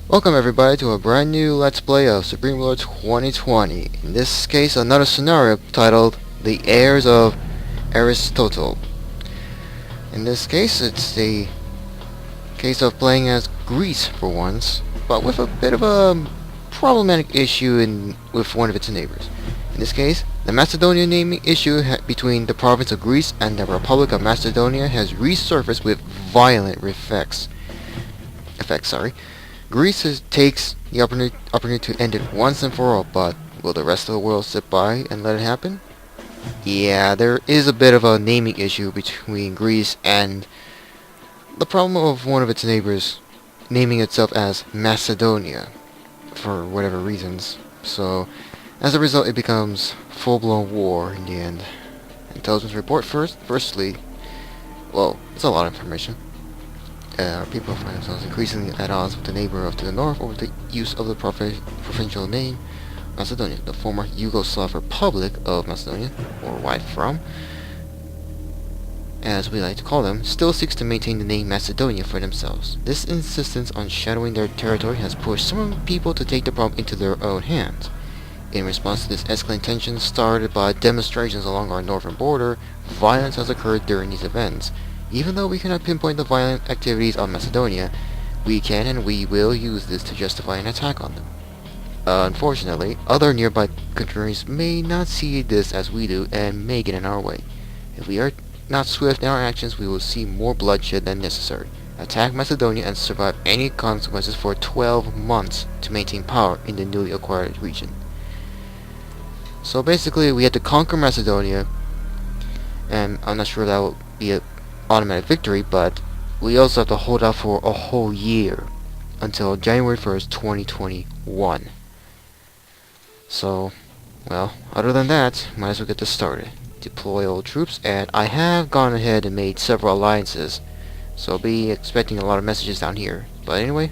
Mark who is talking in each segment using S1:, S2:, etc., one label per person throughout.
S1: Welcome everybody to a brand new Let's Play of Supreme Lord 2020. In this case, another scenario titled The Heirs of Aristotle. In this case, it's the case of playing as Greece for once, but with a bit of a problematic issue with one of its neighbors. In this case, the Macedonian naming issue between the province of Greece and the Republic of Macedonia has resurfaced with violent effects. Greece takes the opportunity to end it once and for all, but will the rest of the world sit by and let it happen? Yeah, there is a bit of a naming issue between Greece and the problem of one of its neighbors naming itself as Macedonia for whatever reasons. So, as a result, it becomes full-blown war in the end. Intelligence report firstly, well, it's a lot of information. People find themselves increasingly at odds with the neighbor to the north over the use of the provincial name Macedonia. The former Yugoslav Republic of Macedonia, or YFROM, as we like to call them, still seeks to maintain the name Macedonia for themselves. This insistence on shadowing their territory has pushed some people to take the problem into their own hands. In response to this escalating tension started by demonstrations along our northern border, violence has occurred during these events. Even though we cannot pinpoint the violent activities of Macedonia, we can and we will use this to justify an attack on them. Unfortunately, other nearby countries may not see this as we do and may get in our way. If we are not swift in our actions, we will see more bloodshed than necessary. Attack Macedonia and survive any consequences for 12 months to maintain power in the newly acquired region. So basically, we had to conquer Macedonia, and I'm not sure that will be a automatic victory, but we also have to hold out for a whole year until January 1st, 2021. So, well, other than that, might as well get this started. Deploy all troops, and I have gone ahead and made several alliances, so I'll be expecting a lot of messages down here. But anyway,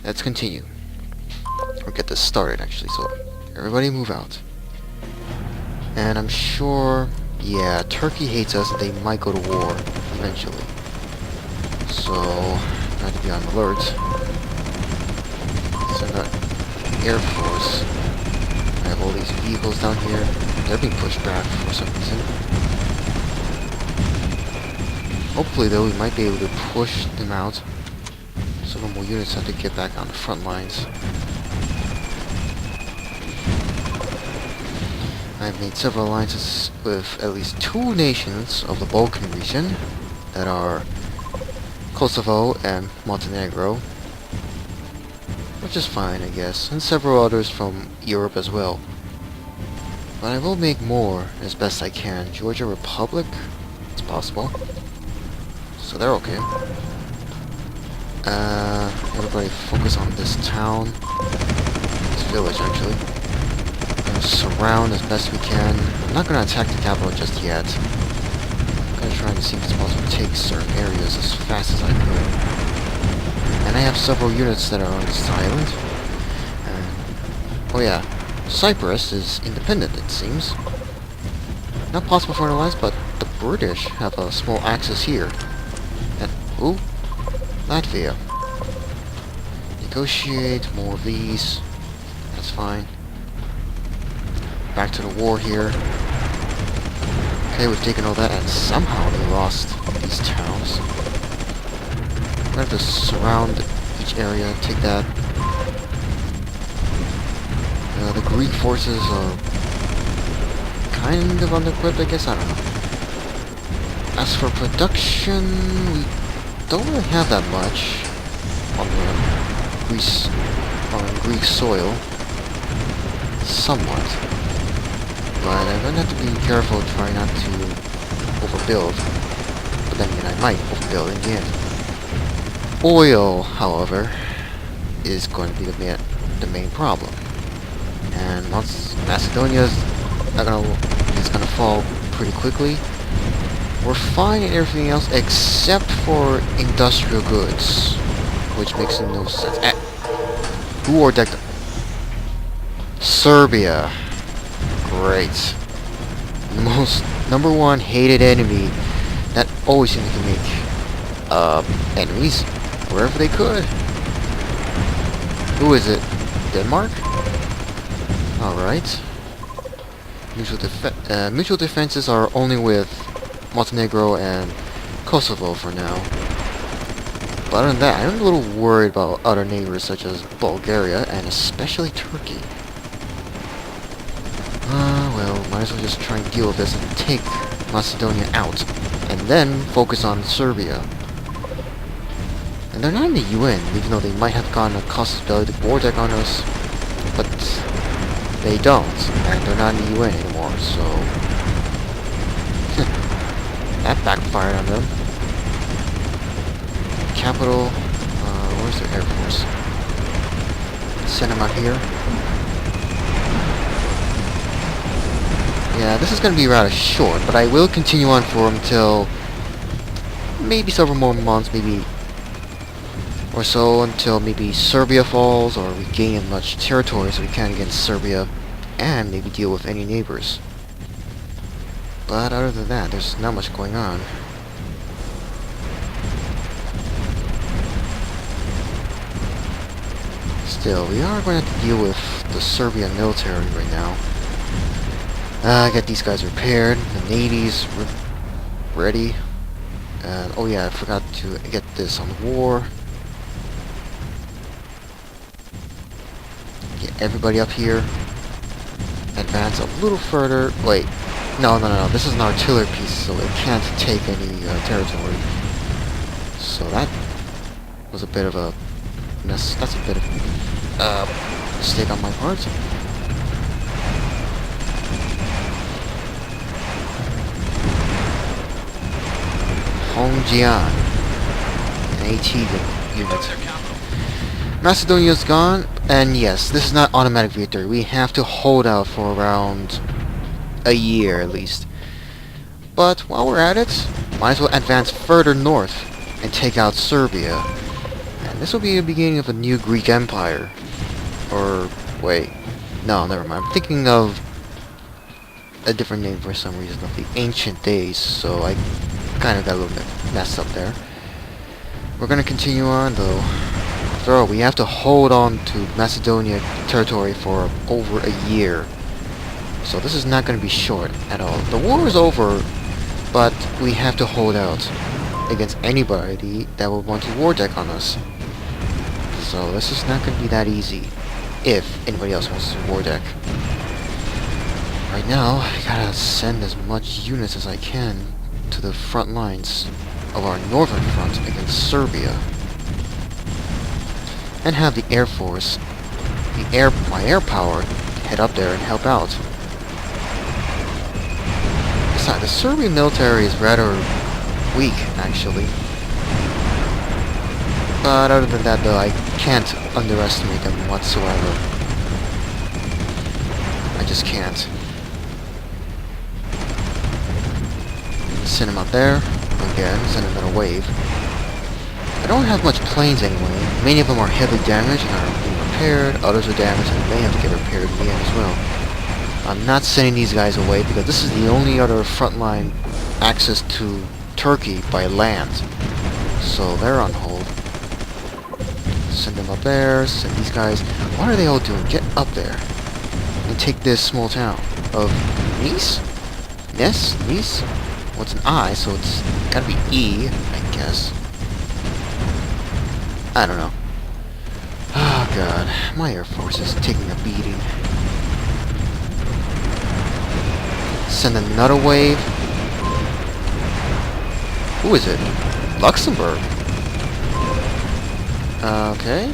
S1: let's continue. Or get this started, actually, so everybody move out. And I'm sure, yeah, Turkey hates us and they might go to war eventually. So, I have to be on alert. Send out Air Force. I have all these vehicles down here. They're being pushed back for some reason. Hopefully though, we might be able to push them out. Several more units have to get back on the front lines. I've made several alliances with at least two nations of the Balkan region that are Kosovo and Montenegro, which is fine, I guess, and several others from Europe as well. But I will make more as best I can. Georgia Republic, it's possible, so they're okay. Everybody focus on this town, this village actually. Surround as best we can. I'm not going to attack the capital just yet. I'm going to try to see if it's possible to take certain areas as fast as I could. And I have several units that are on this island. And, oh yeah, Cyprus is independent, it seems. Not possible for an alliance, but the British have a small axis here. And, ooh, Latvia. Negotiate more of these. That's fine. Back to the war here. Okay, we've taken all that, and somehow we lost these towns. We're gonna have to surround each area, take that. The Greek forces are kind of under-equipped, I guess, I don't know. As for production, we don't really have that much on the Greek soil. Somewhat. But I'm going to have to be careful, try not to overbuild. But then again, I might overbuild in the end. Oil, however, is going to be the main problem. And once Macedonia's is going to fall pretty quickly, we're fine in everything else except for industrial goods, which makes no sense. Who ordered Serbia? Great. The most #1 hated enemy that always seemed to make enemies wherever they could. Who is it? Denmark? Alright. Mutual defenses are only with Montenegro and Kosovo for now. But other than that, I'm a little worried about other neighbors such as Bulgaria and especially Turkey. Well, might as well just try and deal with this and take Macedonia out, and then focus on Serbia. And they're not in the UN, even though they might have gotten a casus belli to war deck on us, but they don't, and they're not in the UN anymore, so that backfired on them. Capital, where's their Air Force? Send them out here. Yeah, this is going to be rather short, but I will continue on for until maybe several more months, maybe or so, until maybe Serbia falls or we gain as much territory so we can against Serbia and maybe deal with any neighbors. But other than that, there's not much going on. Still, we are going to have to deal with the Serbian military right now. Get these guys repaired, the navy's ready, and oh yeah, I forgot to get this on war. Get everybody up here, advance a little further. Wait, no, this is an artillery piece, so it can't take any territory. So that was a bit of a mess. That's a bit of mistake on my part. Hongjian, an AT unit. Macedonia's gone, and yes, this is not automatic victory. We have to hold out for around a year at least. But while we're at it, might as well advance further north and take out Serbia. And this will be the beginning of a new Greek Empire. Or, wait, no, never mind. I'm thinking of a different name for some reason, of the ancient days, so I kind of got a little bit messed up there. We're going to continue on, though. After all, we have to hold on to Macedonia territory for over a year. So this is not going to be short at all. The war is over, but we have to hold out against anybody that will want to war deck on us. So this is not going to be that easy, if anybody else wants to war deck. Right now, I gotta send as much units as I can to the front lines of our northern front against Serbia, and have the Air Force, my air power, head up there and help out. Besides, the Serbian military is rather weak, actually. But other than that, though, I can't underestimate them whatsoever. I just can't. Send them out there. Again, send another wave. I don't have much planes anyway. Many of them are heavily damaged and are being repaired. Others are damaged and may have to get repaired in the end as well. I'm not sending these guys away because this is the only other frontline access to Turkey by land. So they're on hold. Send them up there. Send these guys. What are they all doing? Get up there and take this small town of Nice? Yes, Nice? What's an I, so it's gotta be E, I guess. I don't know. Oh god, my Air Force is taking a beating. Send another wave. Who is it? Luxembourg. Okay.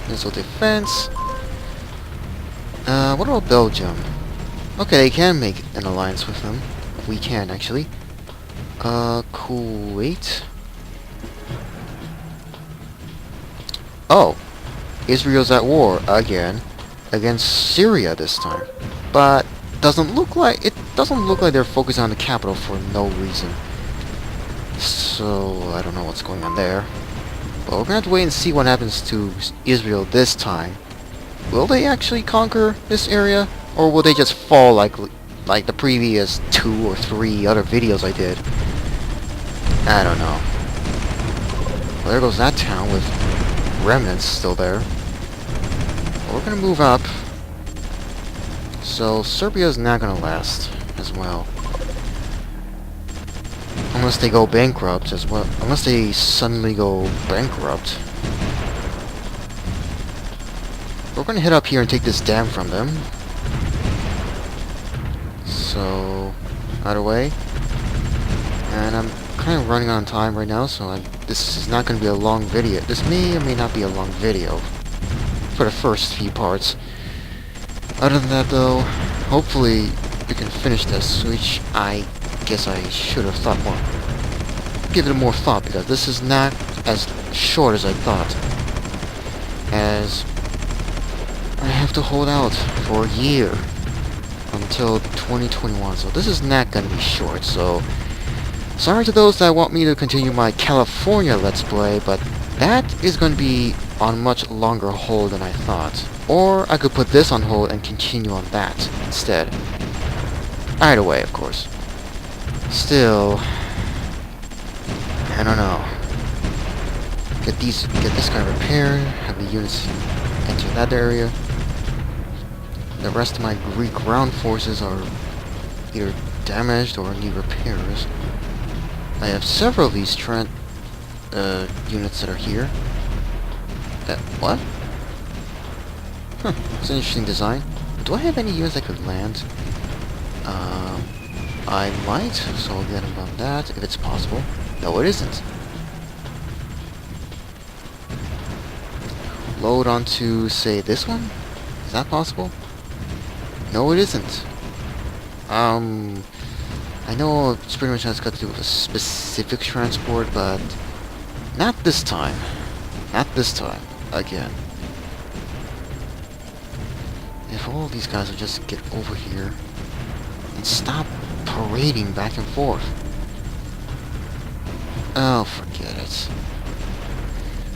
S1: Missile defense. What about Belgium? Okay, they can make an alliance with them. We can, actually. Kuwait. Oh, Israel's at war again against Syria this time, but it doesn't look like they're focused on the capital for no reason. So I don't know what's going on there. But we're gonna have to wait and see what happens to Israel this time. Will they actually conquer this area, or will they just fall like the previous 2 or 3 other videos I did? I don't know. Well, there goes that town with remnants still there. we're gonna move up. So Serbia's not gonna last as well. Unless they go bankrupt as well. Unless they suddenly go bankrupt. We're gonna head up here and take this dam from them. So, out of the way. And I'm kind of running on time right now, so this is not gonna be a long video. This may or may not be a long video for the first few parts. Other than that, though, hopefully we can finish this, which I guess I should have thought more. Give it more thought, because this is not as short as I thought. As I have to hold out for a year until 2021, so this is not going to be short. So sorry to those that want me to continue my California Let's Play, but that is going to be on much longer hold than I thought. Or I could put this on hold and continue on that instead. Either way, of course. Still, I don't know. Get this guy repaired, have the units enter that area. The rest of my Greek ground forces are either damaged or need repairs. I have several of these units that are here. What? Huh, it's an interesting design. Do I have any units that could land? I might, so I'll get them on that, if it's possible. No, it isn't. Load onto, say, this one? Is that possible? No, it isn't. I know it's pretty much has got to do with a specific transport, but not this time. Not this time. Again. If all these guys would just get over here and stop parading back and forth. Oh, forget it.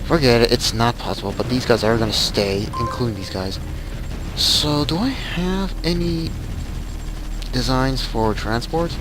S1: Forget it, it's not possible, but these guys are gonna stay, including these guys. So, do I have any designs for transport?